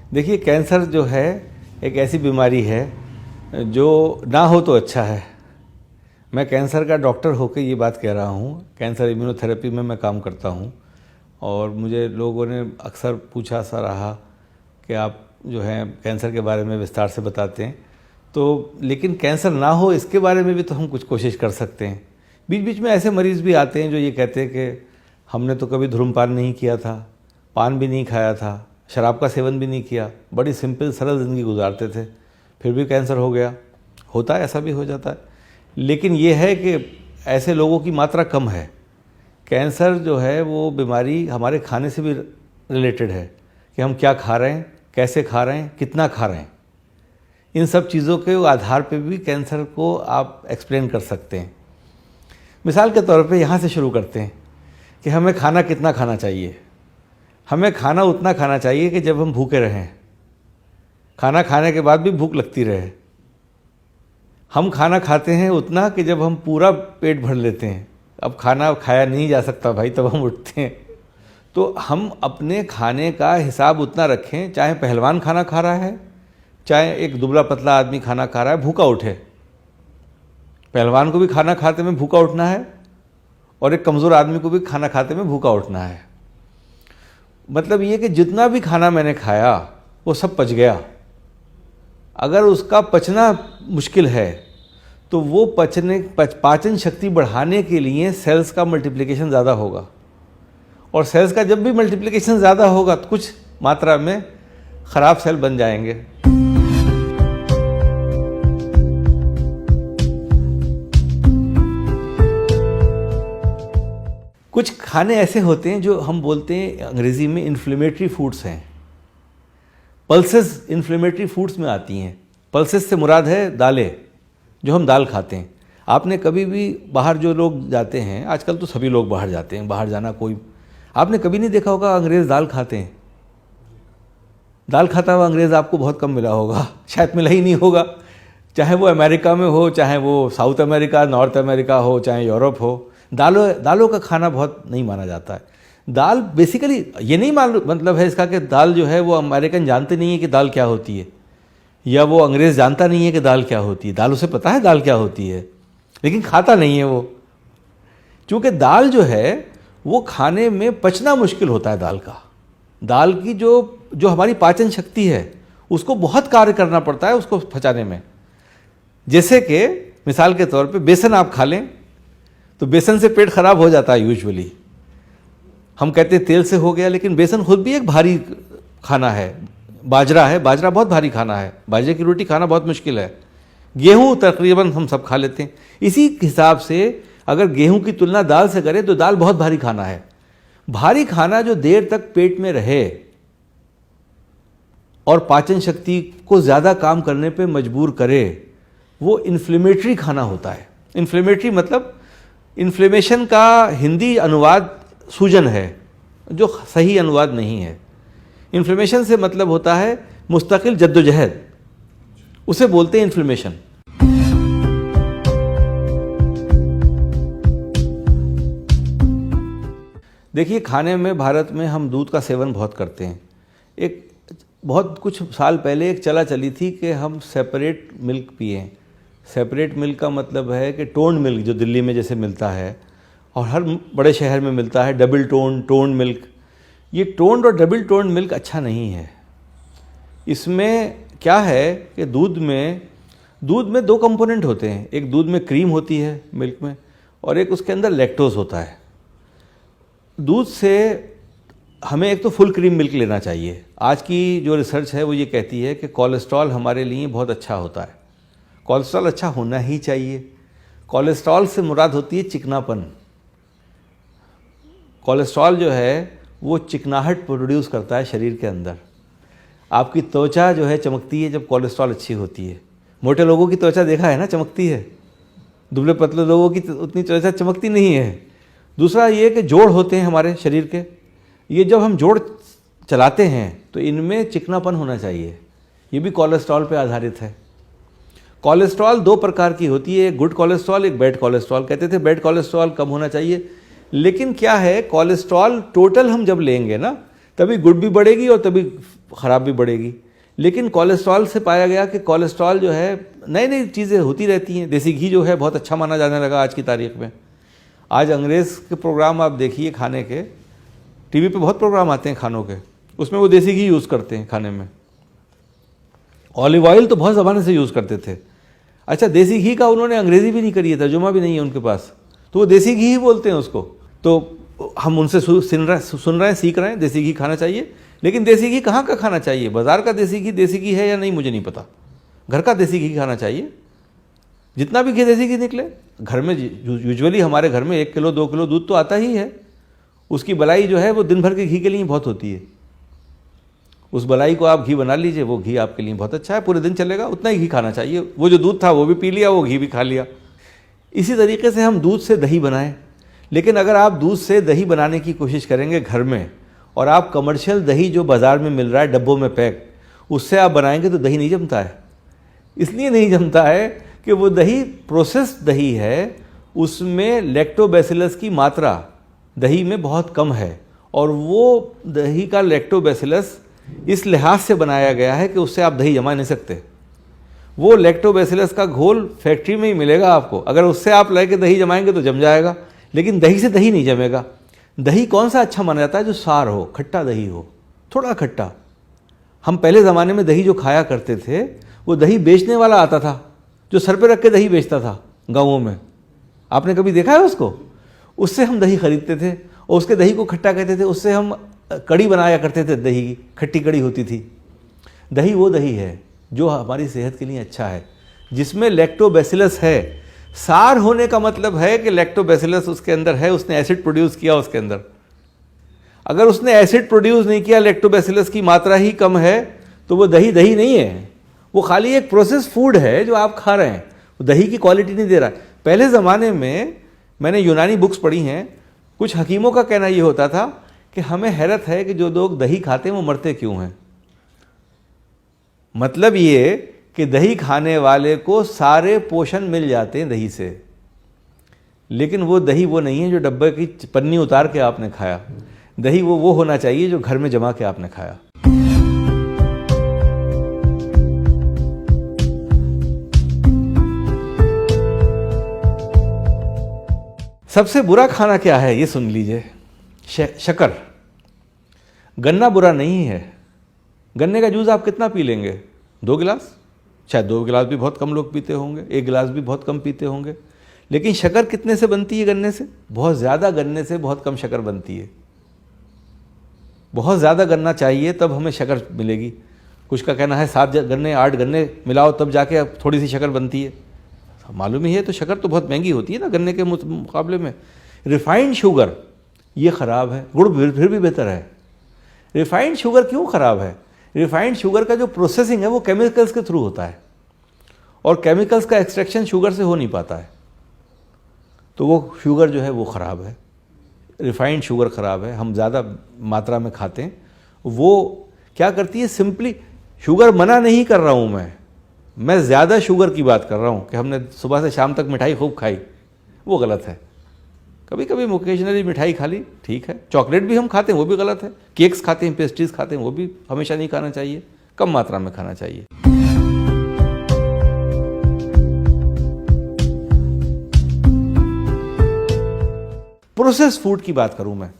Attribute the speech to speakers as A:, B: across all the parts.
A: देखिए, कैंसर जो है एक ऐसी बीमारी है जो ना हो तो अच्छा है। मैं कैंसर का डॉक्टर होकर ये बात कह रहा हूँ। कैंसर इम्यूनोथेरेपी में मैं काम करता हूँ और मुझे लोगों ने अक्सर पूछा सा रहा कि आप जो है कैंसर के बारे में विस्तार से बताते हैं, तो लेकिन कैंसर ना हो इसके बारे में भी तो हम कुछ कोशिश कर सकते हैं। बीच बीच में ऐसे मरीज़ भी आते हैं जो ये कहते हैं कि हमने तो कभी धूम्रपान नहीं किया था, पान भी नहीं खाया था, शराब का सेवन भी नहीं किया, बड़ी सिंपल सरल ज़िंदगी गुजारते थे, फिर भी कैंसर हो गया। होता है, ऐसा भी हो जाता है। लेकिन ये है कि ऐसे लोगों की मात्रा कम है। कैंसर जो है वो बीमारी हमारे खाने से भी रिलेटेड है कि हम क्या खा रहे हैं, कैसे खा रहे हैं, कितना खा रहे हैं। इन सब चीज़ों के आधार पे भी कैंसर को आप एक्सप्लेन कर सकते हैं। मिसाल के तौर पे यहाँ से शुरू करते हैं कि हमें खाना कितना खाना चाहिए। हमें खाना उतना खाना चाहिए कि जब हम भूखे रहें, खाना खाने के बाद भी भूख लगती रहे। हम खाना खाते हैं उतना कि जब हम पूरा पेट भर लेते हैं। अब खाना खाया नहीं जा सकता भाई, तब हम उठते हैं। तो हम अपने खाने का हिसाब उतना रखें, चाहे पहलवान खाना खा रहा है, चाहे एक दुबला पतला आदमी खाना खा रहा है, भूखा उठे। पहलवान को भी खाना खाते में भूखा उठना है और एक कमज़ोर आदमी को भी खाना खाते में भूखा उठना है। मतलब ये कि जितना भी खाना मैंने खाया वो सब पच गया। अगर उसका पचना मुश्किल है तो वो पाचन शक्ति बढ़ाने के लिए सेल्स का मल्टीप्लिकेशन ज़्यादा होगा, और सेल्स का जब भी मल्टीप्लिकेशन ज़्यादा होगा तो कुछ मात्रा में ख़राब सेल बन जाएंगे। कुछ खाने ऐसे होते हैं जो हम बोलते हैं अंग्रेज़ी में इन्फ्लेमेटरी फूड्स हैं। पल्सेस इन्फ्लेमेटरी फूड्स में आती हैं। पल्सेस से मुराद है दालें, जो हम दाल खाते हैं। आपने कभी भी बाहर जो लोग जाते हैं, आजकल तो सभी लोग बाहर जाते हैं, बाहर जाना कोई, आपने कभी नहीं देखा होगा अंग्रेज़ दाल खाते हैं। दाल खाता हुआ अंग्रेज़ आपको बहुत कम मिला होगा, शायद मिला ही नहीं होगा। चाहे वो अमेरिका में हो, चाहे वो साउथ अमेरिका, नॉर्थ अमेरिका हो, चाहे यूरोप हो, दालों का खाना बहुत नहीं माना जाता है। दाल बेसिकली ये नहीं मतलब है इसका कि दाल जो है वो अमेरिकन जानते नहीं है कि दाल क्या होती है, या वो अंग्रेज़ जानता नहीं है कि दाल क्या होती है। दाल उसे पता है दाल क्या होती है, लेकिन खाता नहीं है वो। क्योंकि दाल जो है वो खाने में पचना मुश्किल होता है। दाल की जो हमारी पाचन शक्ति है उसको बहुत कार्य करना पड़ता है उसको पचाने में। जैसे कि मिसाल के तौर पे बेसन आप खा लें तो बेसन से पेट खराब हो जाता है यूजुअली। हम कहते हैं तेल से हो गया, लेकिन बेसन खुद भी एक भारी खाना है। बाजरा बहुत भारी खाना है। बाजरे की रोटी खाना बहुत मुश्किल है। गेहूँ तकरीबन हम सब खा लेते हैं। इसी हिसाब से अगर गेहूँ की तुलना दाल से करें तो दाल बहुत भारी खाना है। भारी खाना जो देर तक पेट में रहे और पाचन शक्ति को ज़्यादा काम करने पे मजबूर करे, वो इन्फ्लेमेटरी खाना होता है। इन्फ्लेमेटरी मतलब इन्फ्लेमेशन का हिंदी अनुवाद सूजन है, जो सही अनुवाद नहीं है। इन्फ्लेमेशन से मतलब होता है मुस्तकिल जद्दोजहद, उसे बोलते हैं इन्फ्लेमेशन। देखिए, खाने में भारत में हम दूध का सेवन बहुत करते हैं। एक बहुत कुछ साल पहले एक चला चली थी कि हम सेपरेट मिल्क पिएं। सेपरेट मिल्क का मतलब है कि टोन्ड मिल्क जो दिल्ली में जैसे मिलता है और हर बड़े शहर में मिलता है, डबल टोन्ड मिल्क। ये टोन्ड और डबल टोन्ड मिल्क अच्छा नहीं है। इसमें क्या है कि दूध में दो कंपोनेंट होते हैं। एक दूध में क्रीम होती है मिल्क में, और एक उसके अंदर लैक्टोज होता है। दूध से हमें एक तो फुल क्रीम मिल्क लेना चाहिए। आज की जो रिसर्च है वो ये कहती है कि कोलेस्ट्रॉल हमारे लिए बहुत अच्छा होता है। कोलेस्ट्रॉल अच्छा होना ही चाहिए। कोलेस्ट्रॉल से मुराद होती है चिकनापन। कोलेस्ट्रॉल जो है वो चिकनाहट प्रोड्यूस करता है शरीर के अंदर। आपकी त्वचा जो है चमकती है जब कोलेस्ट्रॉल अच्छी होती है। मोटे लोगों की त्वचा देखा है ना, चमकती है। दुबले पतले लोगों की उतनी त्वचा चमकती नहीं है। दूसरा ये कि जोड़ होते हैं हमारे शरीर के, ये जब हम जोड़ चलाते हैं तो इनमें चिकनापन होना चाहिए। ये भी कोलेस्ट्रॉल पे आधारित है। कोलेस्ट्रॉल दो प्रकार की होती है, एक गुड कोलेस्ट्रॉल, एक बैड कोलेस्ट्रॉल। कहते थे बैड कोलेस्ट्रॉल कम होना चाहिए, लेकिन क्या है, कोलेस्ट्रॉल टोटल हम जब लेंगे ना तभी गुड भी बढ़ेगी और तभी ख़राब भी बढ़ेगी। लेकिन कोलेस्ट्रॉल से पाया गया कि कोलेस्ट्रॉल जो है, नई नई चीज़ें होती रहती हैं। देसी घी जो है बहुत अच्छा माना जाने लगा आज की तारीख में। आज अंग्रेज़ के प्रोग्राम आप देखिए खाने के, टीवी पे बहुत प्रोग्राम आते हैं खानों के, उसमें वो देसी घी यूज़ करते हैं खाने में। ऑलिव ऑयल तो बहुत ज़माने से यूज़ करते थे। अच्छा, देसी घी का उन्होंने अंग्रेज़ी भी नहीं करी है, तर्जुमा भी नहीं है उनके पास, तो वो देसी घी ही बोलते हैं उसको। तो हम उनसे सुन रहे हैं, सीख रहे हैं, देसी घी खाना चाहिए। लेकिन देसी घी कहाँ का खाना चाहिए? बाज़ार का देसी घी है या नहीं मुझे नहीं पता। घर का देसी घी खाना चाहिए। जितना भी घी देसी घी निकले, घर में यूजुअली हमारे घर में 1 किलो 2 किलो दूध तो आता ही है। उसकी बलाई जो है वो दिन भर के घी के लिए बहुत होती है। उस बलाई को आप घी बना लीजिए, वो घी आपके लिए बहुत अच्छा है, पूरे दिन चलेगा। उतना ही घी खाना चाहिए। वो जो दूध था वो भी पी लिया, वो घी भी खा लिया। इसी तरीके से हम दूध से दही बनाएं। लेकिन अगर आप दूध से दही बनाने की कोशिश करेंगे घर में, और आप कमर्शियल दही जो बाज़ार में मिल रहा है डब्बों में पैक, उससे आप बनाएंगे तो दही नहीं जमता है। इसलिए नहीं जमता है कि वो दही प्रोसेस्ड दही है, उसमें लैक्टोबैसिलस की मात्रा दही में बहुत कम है। और वो दही का लैक्टोबैसिलस इस लिहाज से बनाया गया है कि उससे आप दही जमा नहीं सकते। वो लैक्टोबैसिलस का घोल फैक्ट्री में ही मिलेगा आपको। अगर उससे आप लेके दही जमाएंगे तो जम जाएगा, लेकिन दही से दही नहीं जमेगा। दही कौन सा अच्छा माना जाता है? जो सार हो, खट्टा दही हो, थोड़ा खट्टा। हम पहले ज़माने में दही जो खाया करते थे, वो दही बेचने वाला आता था, जो सर पे रख के दही बेचता था गाँवों में। आपने कभी देखा है उसको? उससे हम दही खरीदते थे और उसके दही को खट्टा कहते थे। उससे हम कड़ी बनाया करते थे, दही की खट्टी कड़ी होती थी। दही वो दही है जो हमारी सेहत के लिए अच्छा है, जिसमें लैक्टोबैसिलस है। सार होने का मतलब है कि लैक्टोबैसिलस उसके अंदर है, उसने एसिड प्रोड्यूस किया उसके अंदर। अगर उसने एसिड प्रोड्यूस नहीं किया, लैक्टोबैसिलस की मात्रा ही कम है, तो वो दही दही नहीं है। वो खाली एक प्रोसेस फूड है जो आप खा रहे हैं। वो दही की क्वालिटी नहीं दे रहा है। पहले ज़माने में मैंने यूनानी बुक्स पढ़ी हैं, कुछ हकीमों का कहना ये होता था कि हमें हैरत है कि जो लोग दही खाते हैं वो मरते क्यों हैं। मतलब ये कि दही खाने वाले को सारे पोषण मिल जाते हैं दही से, लेकिन वो दही वो नहीं है जो डब्बे की पन्नी उतार के आपने खाया। दही वो होना चाहिए जो घर में जमा के आपने खाया। सबसे बुरा खाना क्या है ये सुन लीजिए, शक्कर। गन्ना बुरा नहीं है। गन्ने का जूस आप कितना पी लेंगे? 2 गिलास, शायद 2 गिलास भी बहुत कम लोग पीते होंगे, 1 गिलास भी बहुत कम पीते होंगे। लेकिन शक्कर कितने से बनती है? गन्ने से। बहुत ज़्यादा गन्ने से बहुत कम शक्कर बनती है। बहुत ज़्यादा गन्ना चाहिए तब हमें शक्कर मिलेगी। कुछ का कहना है 7 गन्ने 8 गन्ने मिलाओ तब जाके थोड़ी सी शक्कर बनती है। मालूम ही है। तो शक्कर तो बहुत महंगी होती है ना गन्ने के मुकाबले में। रिफाइंड शुगर ये ख़राब है, गुड़ फिर भी बेहतर है। रिफाइंड शुगर क्यों ख़राब है? रिफाइंड शुगर का जो प्रोसेसिंग है वो केमिकल्स के थ्रू होता है, और केमिकल्स का एक्सट्रैक्शन शुगर से हो नहीं पाता है। तो वो शुगर जो है वो ख़राब है। रिफाइंड शुगर ख़राब है, हम ज़्यादा मात्रा में खाते हैं। वो क्या करती है? सिंपली, शुगर मना नहीं कर रहा हूँ मैं ज़्यादा शुगर की बात कर रहा हूँ कि हमने सुबह से शाम तक मिठाई खूब खाई, वो गलत है। कभी कभी ओकेजनली मिठाई खा ली, ठीक है। चॉकलेट भी हम खाते हैं, वो भी गलत है। केक्स खाते हैं, पेस्ट्रीज खाते हैं, वो भी हमेशा नहीं खाना चाहिए, कम मात्रा में खाना चाहिए। प्रोसेस फूड की बात करूं मैं।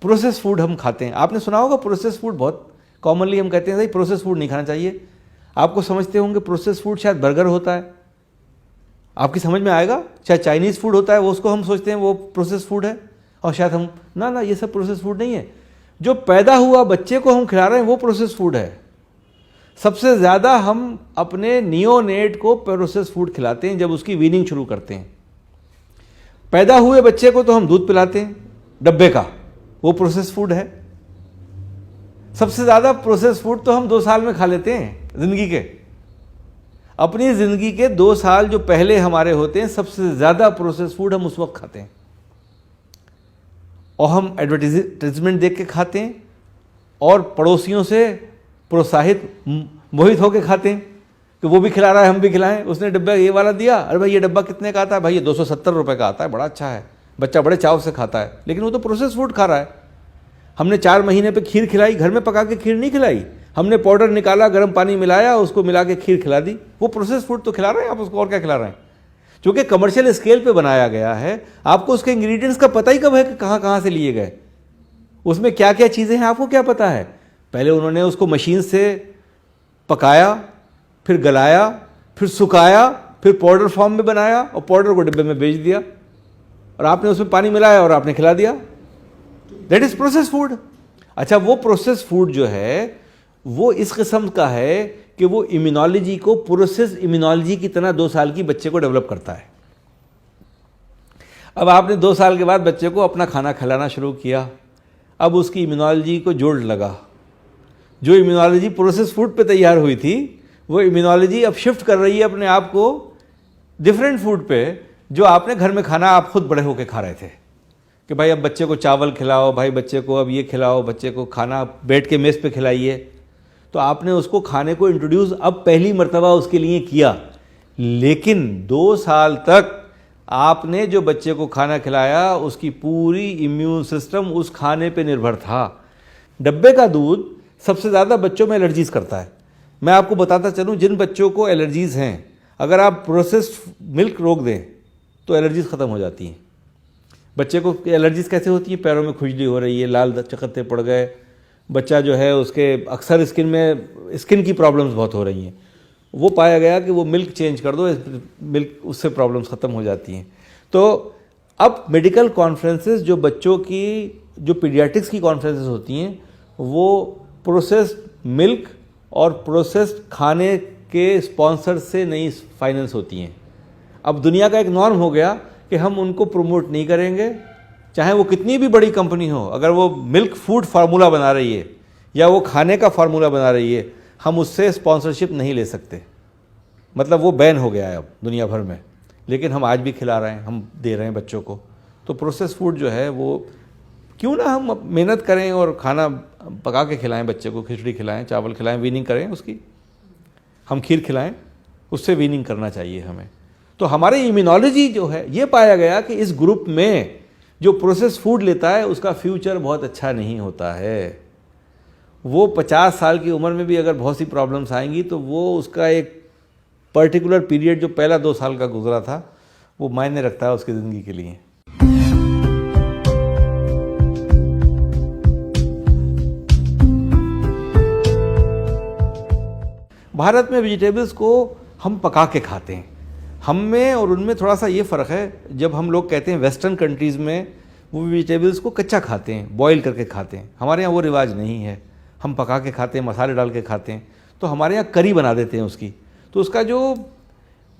A: प्रोसेस फूड हम खाते हैं, आपने सुना होगा प्रोसेस फूड बहुत कॉमनली हम कहते हैं भाई प्रोसेस फूड नहीं खाना चाहिए। आपको समझते होंगे प्रोसेस फूड शायद बर्गर होता है, आपकी समझ में आएगा। शायद चाइनीज़ फूड होता है, वो उसको हम सोचते हैं वो प्रोसेस फूड है, और शायद हम ना ये सब प्रोसेस फूड नहीं है। जो पैदा हुआ बच्चे को हम खिला रहे हैं वो प्रोसेस फूड है। सबसे ज़्यादा हम अपने नियोनेट को प्रोसेस फूड खिलाते हैं जब उसकी वीनिंग शुरू करते हैं। पैदा हुए बच्चे को तो हम दूध पिलाते हैं डब्बे का, वो प्रोसेस फूड है। सबसे ज़्यादा प्रोसेस फूड तो हम 2 साल में खा लेते हैं ज़िंदगी के। अपनी ज़िंदगी के 2 साल जो पहले हमारे होते हैं, सबसे ज़्यादा प्रोसेस फूड हम उस वक्त खाते हैं। और हम एडवर्टाइजमेंट देख के खाते हैं, और पड़ोसियों से प्रोत्साहित मोहित होकर खाते हैं कि वो भी खिला रहा है, हम भी खिलाएं। उसने डब्बा ये वाला दिया, अरे भाई ये डब्बा कितने का आता है? भाई ये 270 रुपये का आता है, बड़ा अच्छा है, बच्चा बड़े चाव से खाता है। लेकिन वो तो प्रोसेस फूड खा रहा है। हमने 4 महीने पे खीर खिलाई, घर में पका के खीर नहीं खिलाई। हमने पाउडर निकाला, गर्म पानी मिलाया, उसको मिला के खीर खिला दी। वो प्रोसेस फूड तो खिला रहे हैं आप उसको, और क्या खिला रहे हैं? क्योंकि कमर्शियल स्केल पे बनाया गया है, आपको उसके इंग्रेडिएंट्स का पता ही कब है कि कहाँ कहाँ से लिए गए, उसमें क्या क्या चीज़ें हैं आपको क्या पता है? पहले उन्होंने उसको मशीन से पकाया, फिर गलाया, फिर सुखाया, फिर पाउडर फॉर्म में बनाया और पाउडर को डिब्बे में बेच दिया, और आपने उसमें पानी मिलाया और आपने खिला दिया। That is process food. अच्छा, वो प्रोसेस फूड जो है वो इस किस्म का है कि वो इम्यूनोलॉजी को प्रोसेस इम्यूनोलॉजी की तरह 2 साल की बच्चे को डेवलप करता है। अब आपने 2 साल के बाद बच्चे को अपना खाना खिलाना शुरू किया, अब उसकी इम्यूनोलॉजी को जोड़ लगा। जो इम्यूनोलॉजी प्रोसेस फूड पे तैयार हुई थी, वो इम्यूनोलॉजी अब शिफ्ट कर रही है अपने आप को डिफरेंट फूड पे, जो आपने घर में खाना आप खुद बड़े होके खा रहे थे कि भाई अब बच्चे को चावल खिलाओ, भाई बच्चे को अब ये खिलाओ, बच्चे को खाना बैठ के मेज़ पे खिलाइए। तो आपने उसको खाने को इंट्रोड्यूस अब पहली मर्तबा उसके लिए किया, लेकिन 2 साल तक आपने जो बच्चे को खाना खिलाया उसकी पूरी इम्यून सिस्टम उस खाने पे निर्भर था। डब्बे का दूध सबसे ज़्यादा बच्चों में एलर्जीज करता है। मैं आपको बताता चलूँ, जिन बच्चों को एलर्जीज़ हैं, अगर आप प्रोसेस्ड मिल्क रोक दें तो एलर्जीज ख़त्म हो जाती हैं। बच्चे को एलर्जीज कैसे होती है? पैरों में खुजली हो रही है, लाल चकत्ते पड़ गए, बच्चा जो है उसके अक्सर स्किन की प्रॉब्लम्स बहुत हो रही हैं। वो पाया गया कि वो मिल्क चेंज कर दो, मिल्क उससे प्रॉब्लम्स ख़त्म हो जाती हैं। तो अब मेडिकल कॉन्फ्रेंसेस जो बच्चों की, जो पीडियाट्रिक्स की कॉन्फ्रेंसेस होती हैं, वो प्रोसेस्ड मिल्क और प्रोसेस्ड खाने के स्पॉन्सर से नहीं फाइनेंस होती हैं। अब दुनिया का एक नॉर्म हो गया कि हम उनको प्रमोट नहीं करेंगे, चाहे वो कितनी भी बड़ी कंपनी हो। अगर वो मिल्क फूड फार्मूला बना रही है या वो खाने का फार्मूला बना रही है, हम उससे स्पॉन्सरशिप नहीं ले सकते। मतलब वो बैन हो गया है अब दुनिया भर में, लेकिन हम आज भी खिला रहे हैं, हम दे रहे हैं बच्चों को। तो प्रोसेस फूड जो है वो क्यों ना हम मेहनत करें और खाना पका के खिलाएं बच्चे को, खिचड़ी खिलाएं, चावल खिलाएं, वीनिंग करें उसकी, हम खीर खिलाएं, उससे वीनिंग करना चाहिए हमें। तो हमारे इम्यूनोलॉजी जो है, ये पाया गया कि इस ग्रुप में जो प्रोसेस फूड लेता है उसका फ्यूचर बहुत अच्छा नहीं होता है। वो 50 साल की उम्र में भी अगर बहुत सी प्रॉब्लम्स आएंगी तो वो उसका एक पर्टिकुलर पीरियड जो पहला 2 साल का गुजरा था वो मायने रखता है उसकी ज़िंदगी के लिए। भारत में वेजिटेबल्स को हम पका के खाते हैं। हम में और उनमें थोड़ा सा ये फ़र्क है। जब हम लोग कहते हैं वेस्टर्न कंट्रीज़ में वो वेजिटेबल्स को कच्चा खाते हैं, बॉईल करके खाते हैं, हमारे यहाँ वो रिवाज नहीं है। हम पका के खाते हैं, मसाले डाल के खाते हैं। तो हमारे यहाँ करी बना देते हैं उसकी। तो उसका जो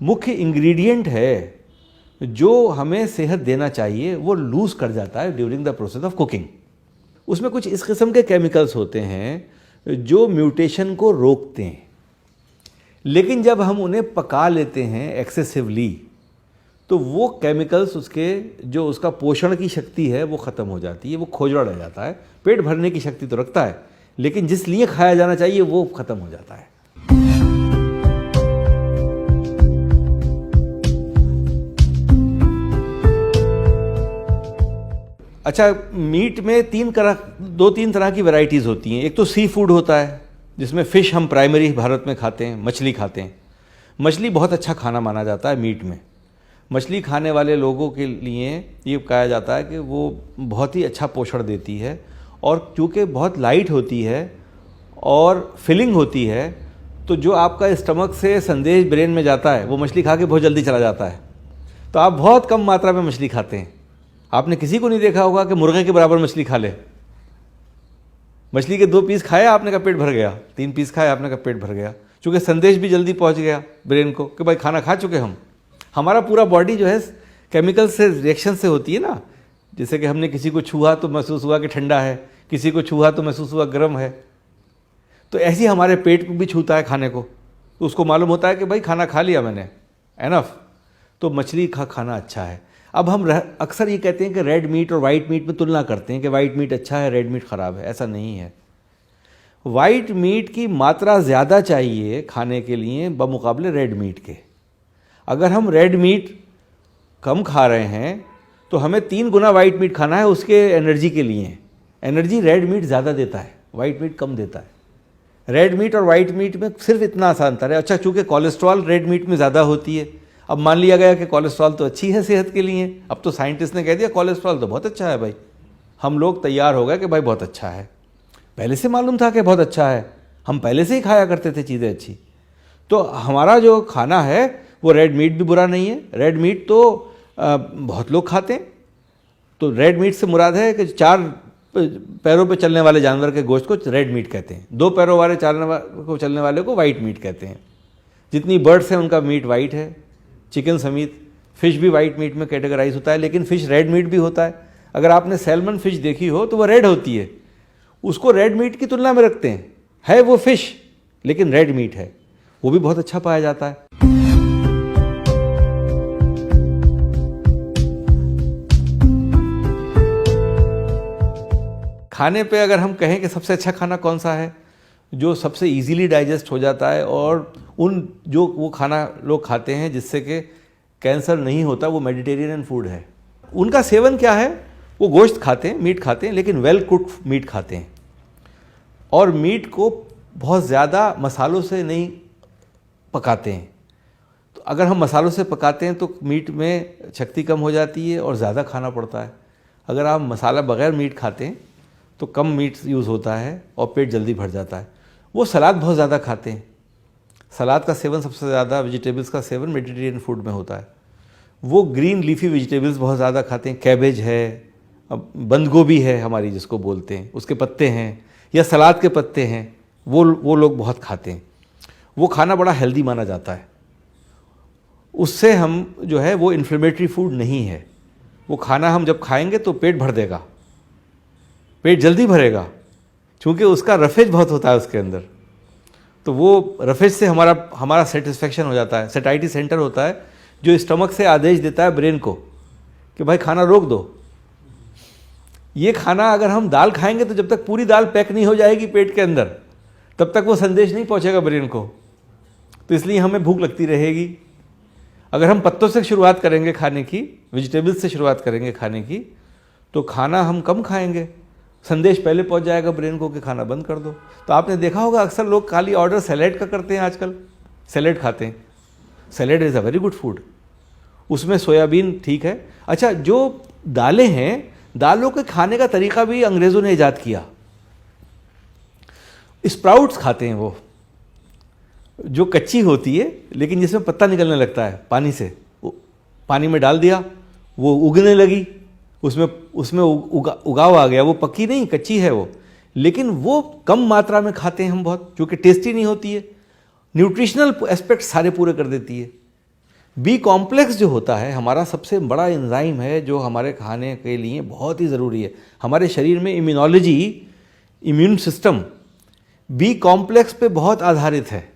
A: मुख्य इंग्रेडिएंट है जो हमें सेहत देना चाहिए वो लूज़ कर जाता है during the process of cooking. उसमें कुछ इस किस्म के केमिकल्स होते हैं जो म्यूटेशन को रोकते हैं, लेकिन जब हम उन्हें पका लेते हैं एक्सेसिवली तो वो केमिकल्स उसके जो उसका पोषण की शक्ति है वो ख़त्म हो जाती है, वो खोजड़ा रह जाता है। पेट भरने की शक्ति तो रखता है, लेकिन जिस लिए खाया जाना चाहिए वो ख़त्म हो जाता है। अच्छा, मीट में 2-3 तरह की वैरायटीज़ होती हैं। एक तो सी फूड होता है जिसमें फ़िश हम प्राइमरी भारत में खाते हैं, मछली खाते हैं। मछली बहुत अच्छा खाना माना जाता है मीट में। मछली खाने वाले लोगों के लिए ये कहा जाता है कि वो बहुत ही अच्छा पोषण देती है, और चूँकि बहुत लाइट होती है और फिलिंग होती है, तो जो आपका स्टमक से संदेश ब्रेन में जाता है वो मछली खा के बहुत जल्दी चला जाता है। तो आप बहुत कम मात्रा में मछली खाते हैं। आपने किसी को नहीं देखा होगा कि मुर्गे के बराबर मछली खा ले। मछली के 2 पीस खाए आपने का पेट भर गया, 3 पीस खाए आपने का पेट भर गया, क्योंकि संदेश भी जल्दी पहुंच गया ब्रेन को कि भाई खाना खा चुके हम। हमारा पूरा बॉडी जो है केमिकल से रिएक्शन से होती है ना। जैसे कि हमने किसी को छुआ तो महसूस हुआ कि ठंडा है, किसी को छुआ तो महसूस हुआ गर्म है। तो ऐसे ही हमारे पेट को भी छूता है खाने को, तो उसको मालूम होता है कि भाई खाना खा लिया मैंने, एनफ। तो मछली खाना अच्छा है। अब हम अक्सर ये कहते हैं कि रेड मीट और वाइट मीट में तुलना करते हैं कि वाइट मीट अच्छा है, रेड मीट ख़राब है। ऐसा नहीं है। वाइट मीट की मात्रा ज़्यादा चाहिए खाने के लिए बमुकाबले रेड मीट के। अगर हम रेड मीट कम खा रहे हैं तो हमें 3 गुना वाइट मीट खाना है उसके एनर्जी के लिए। एनर्जी रेड मीट ज़्यादा देता है, वाइट मीट कम देता है। रेड मीट और वाइट मीट में सिर्फ इतना आसान अंतर है। अच्छा, चूँकि कोलेस्ट्रॉल रेड मीट में ज़्यादा होती है, अब मान लिया गया कि कोलेस्ट्रॉल तो अच्छी है सेहत के लिए, अब तो साइंटिस्ट ने कह दिया कोलेस्ट्रॉल तो बहुत अच्छा है भाई, हम लोग तैयार हो गए कि भाई बहुत अच्छा है। पहले से मालूम था कि बहुत अच्छा है, हम पहले से ही खाया करते थे चीज़ें अच्छी। तो हमारा जो खाना है वो रेड मीट भी बुरा नहीं है। रेड मीट तो बहुत लोग खाते हैं। तो रेड मीट से मुराद है कि 4 पैरों पे चलने वाले जानवर के गोश्त को रेड मीट कहते हैं, 2 पैरों वाले चलने वाले को वाइट मीट कहते हैं। जितनी बर्ड्स हैं उनका मीट वाइट है, चिकन समेत। फ़िश भी वाइट मीट में कैटेगराइज होता है, लेकिन फ़िश रेड मीट भी होता है। अगर आपने सैल्मन फ़िश देखी हो तो वो रेड होती है, उसको रेड मीट की तुलना में रखते हैं। है वो फ़िश लेकिन रेड मीट है, वो भी बहुत अच्छा पाया जाता है। खाने पे अगर हम कहें कि सबसे अच्छा खाना कौन सा है, जो सबसे इजीली डाइजेस्ट हो जाता है और जो वो खाना लोग खाते हैं जिससे कि कैंसर नहीं होता, वो मेडिटेरियन फूड है। उनका सेवन क्या है, वो गोश्त खाते हैं, मीट खाते हैं, लेकिन वेल कुक्ड मीट खाते हैं। और मीट को बहुत ज़्यादा मसालों से नहीं पकाते हैं। तो अगर हम मसालों से पकाते हैं तो मीट में शक्ति कम हो जाती है और ज़्यादा खाना पड़ता है। अगर आप मसाला बग़ैर मीट खाते हैं तो कम मीट यूज़ होता है और पेट जल्दी भर जाता है। वो सलाद बहुत ज़्यादा खाते हैं। सलाद का सेवन सबसे ज़्यादा, वेजिटेबल्स का सेवन मेडिटेरियन फूड में होता है। वो ग्रीन लीफी वेजिटेबल्स बहुत ज़्यादा खाते हैं। कैबेज है, बंद गोभी है हमारी जिसको बोलते हैं, उसके पत्ते हैं, या सलाद के पत्ते हैं, वो लोग बहुत खाते हैं। वो खाना बड़ा हेल्दी माना जाता है। उससे हम जो है वो इन्फ्लेमेटरी फूड नहीं है। वो खाना हम जब खाएंगे तो पेट भर देगा, पेट जल्दी भरेगा, क्योंकि उसका रफेज बहुत होता है उसके अंदर। तो वो रफेज से हमारा सेटिस्फेक्शन हो जाता है। सेटाइटी सेंटर होता है जो स्टमक से आदेश देता है ब्रेन को कि भाई खाना रोक दो। ये खाना अगर हम दाल खाएंगे तो जब तक पूरी दाल पैक नहीं हो जाएगी पेट के अंदर, तब तक वो संदेश नहीं पहुंचेगा ब्रेन को। तो इसलिए हमें भूख लगती रहेगी। अगर हम पत्तों से शुरुआत करेंगे खाने की, वेजिटेबल्स से शुरुआत करेंगे खाने की, तो खाना हम कम खाएंगे, संदेश पहले पहुंच जाएगा ब्रेन को कि खाना बंद कर दो। तो आपने देखा होगा अक्सर लोग खाली ऑर्डर सैलेड का करते हैं, आजकल सैलेड खाते हैं। Salad is a very good food, उसमें सोयाबीन ठीक है। अच्छा, जो दालें हैं, दालों के खाने का तरीका भी अंग्रेज़ों ने ईजाद किया। स्प्राउट्स खाते हैं वो, जो कच्ची होती है लेकिन जिसमें पत्ता निकलने लगता है पानी से। पानी में डाल दिया, वो उगने लगी, उसमें उगाव आ गया। वो पक्की नहीं, कच्ची है वो, लेकिन वो कम मात्रा में खाते हैं हम बहुत, क्योंकि टेस्टी नहीं होती है। न्यूट्रिशनल एस्पेक्ट सारे पूरे कर देती है। बी कॉम्प्लेक्स जो होता है हमारा सबसे बड़ा एंजाइम है, जो हमारे खाने के लिए बहुत ही ज़रूरी है। हमारे शरीर में immunology, immune system B complex पे बहुत आधारित है।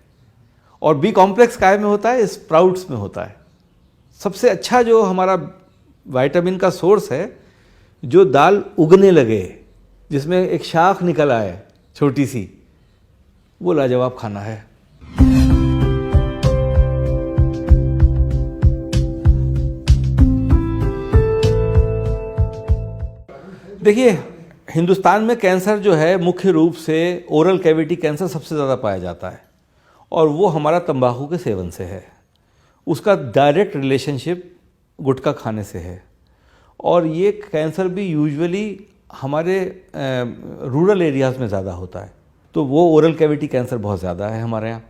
A: और बी कॉम्प्लेक्स काय में होता है? स्प्राउट्स में होता है। सबसे अच्छा जो हमारा विटामिन का सोर्स है, जो दाल उगने लगे, जिसमें एक शाख निकल आए छोटी सी, वो लाजवाब खाना है। देखिए, हिंदुस्तान में कैंसर जो है मुख्य रूप से ओरल कैविटी कैंसर सबसे ज़्यादा पाया जाता है, और वो हमारा तंबाकू के सेवन से है। उसका डायरेक्ट रिलेशनशिप गुटखा खाने से है। और ये कैंसर भी यूजुअली हमारे रूरल एरियाज़ में ज़्यादा होता है। तो वो ओरल कैविटी कैंसर बहुत ज़्यादा है हमारे यहाँ।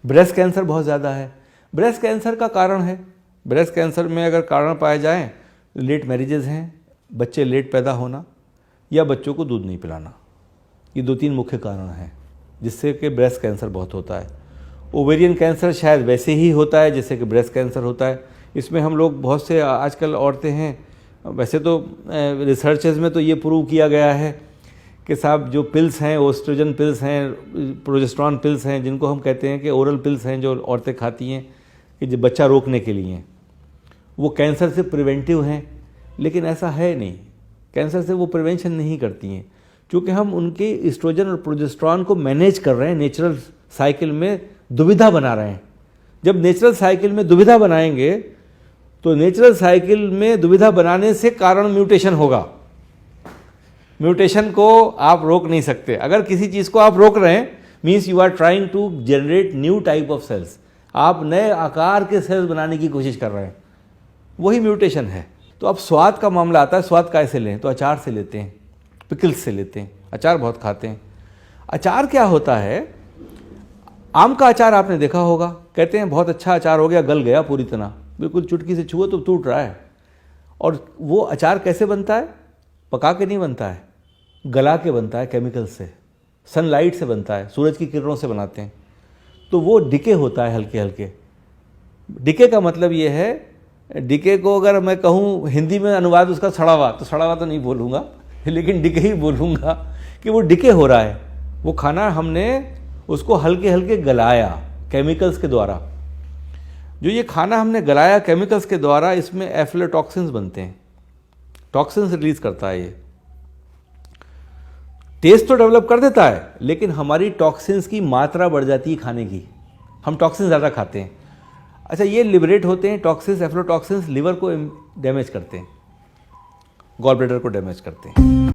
A: ब्रेस्ट कैंसर बहुत ज़्यादा है। ब्रेस्ट कैंसर का कारण है, ब्रेस्ट कैंसर में अगर कारण पाए जाएँ, लेट मैरिजेज़ हैं, बच्चे लेट पैदा होना, या बच्चों को दूध नहीं पिलाना। ये 2-3 मुख्य कारण हैं जिससे कि ब्रेस्ट कैंसर बहुत होता है। ओवेरियन कैंसर शायद वैसे ही होता है जैसे कि ब्रेस्ट कैंसर होता है। इसमें हम लोग बहुत से आजकल औरतें हैं, वैसे तो रिसर्चेस में तो ये प्रूव किया गया है कि साहब जो पिल्स हैं, ओस्ट्रोजन पिल्स हैं, प्रोजेस्टेरॉन पिल्स हैं, जिनको हम कहते हैं कि ओरल पिल्स हैं, जो औरतें खाती हैं कि जो बच्चा रोकने के लिए, वो कैंसर से प्रिवेंटिव हैं। लेकिन ऐसा है नहीं, कैंसर से वो प्रिवेंशन नहीं करती हैं, क्योंकि हम उनके एस्ट्रोजन और प्रोजेस्टेरॉन को मैनेज कर रहे हैं, नेचुरल साइकिल में दुविधा बना रहे हैं। जब नेचुरल साइकिल में दुविधा बनाएंगे तो नेचुरल साइकिल में दुविधा बनाने से कारण म्यूटेशन होगा। म्यूटेशन को आप रोक नहीं सकते। अगर किसी चीज़ को आप रोक रहे हैं means you are trying to generate new type of cells, आप नए आकार के सेल्स बनाने की कोशिश कर रहे हैं, वही म्यूटेशन है। तो अब स्वाद का मामला आता है, स्वाद कैसे लें? तो अचार से लेते हैं, पिकल्स से लेते हैं, अचार बहुत खाते हैं। अचार क्या होता है, आम का अचार आपने देखा होगा, कहते हैं बहुत अच्छा अचार हो गया, गल गया पूरी तरह, बिल्कुल चुटकी से छुओ तो टूट रहा है। और वो अचार कैसे बनता है? पका के नहीं बनता है, गला के बनता है, केमिकल से, सनलाइट से बनता है, सूरज की किरणों से बनाते हैं। तो वो डिके होता है हल्के हल्के। डिके का मतलब ये है, डिके को अगर मैं कहूँ हिंदी में अनुवाद उसका सड़ा हुआ, तो सड़ा हुआ तो नहीं बोलूँगा, लेकिन डिके ही बोलूँगा कि वो डिके हो रहा है। वो खाना हमने उसको हल्के हल्के गलाया केमिकल्स के द्वारा। जो ये खाना हमने गलाया केमिकल्स के द्वारा, इसमें एफ्लोटॉक्सिन्स बनते हैं, टॉक्सिन्स रिलीज करता है। ये टेस्ट तो डेवलप कर देता है, लेकिन हमारी टॉक्सिन्स की मात्रा बढ़ जाती है खाने की, हम टॉक्सिन ज़्यादा खाते हैं। अच्छा, ये लिबरेट होते हैं टॉक्सिन्स, एफ्लोटॉक्सिन्स लिवर को डैमेज करते हैं, गॉल ब्लैडर को डैमेज करते हैं।